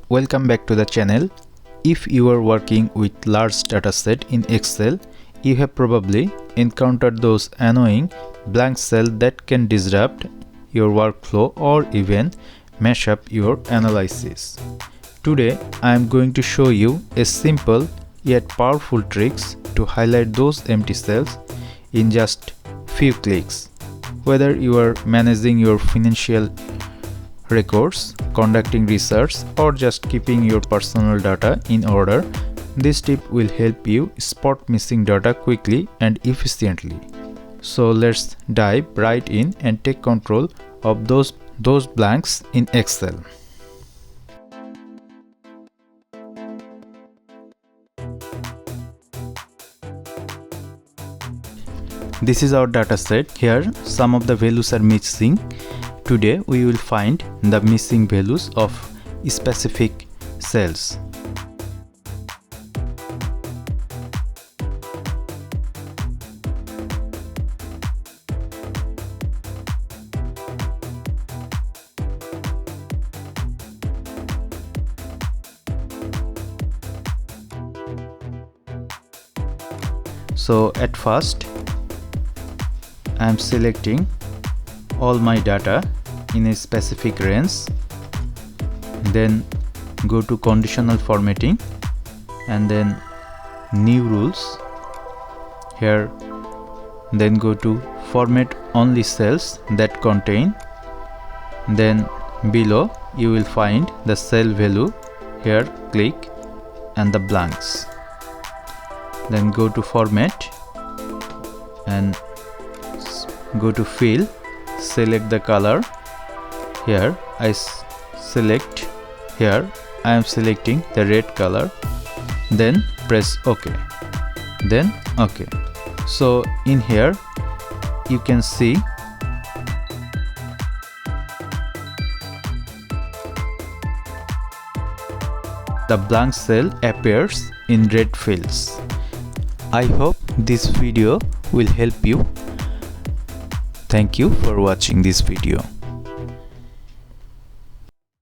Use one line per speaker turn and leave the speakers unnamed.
Welcome back to the channel. If you are working with large dataset in Excel, you have probably encountered those annoying blank cells that can disrupt your workflow or even mess up your analysis. Today I am going to show you a simple yet powerful tricks to highlight those empty cells in just few clicks. Whether you are managing your financial records, conducting research, or just keeping your personal data in order, this tip will help you spot missing data quickly and efficiently. So let's dive right in and take control of those blanks in Excel. This is our data set. Here some of the values are missing. Today we will find the missing values of specific cells. So at first I am selecting all my data in a specific range, then go to conditional formatting and then new rules. Here then go to format only cells that contain, then below you will find the cell value. Here click and the blanks, then go to format and go to fill, select the color. Here I select, here I am selecting the red color, then press OK, then OK. So in here you can see the blank cell appears in red fields. I hope this video will help you. Thank you for watching this video.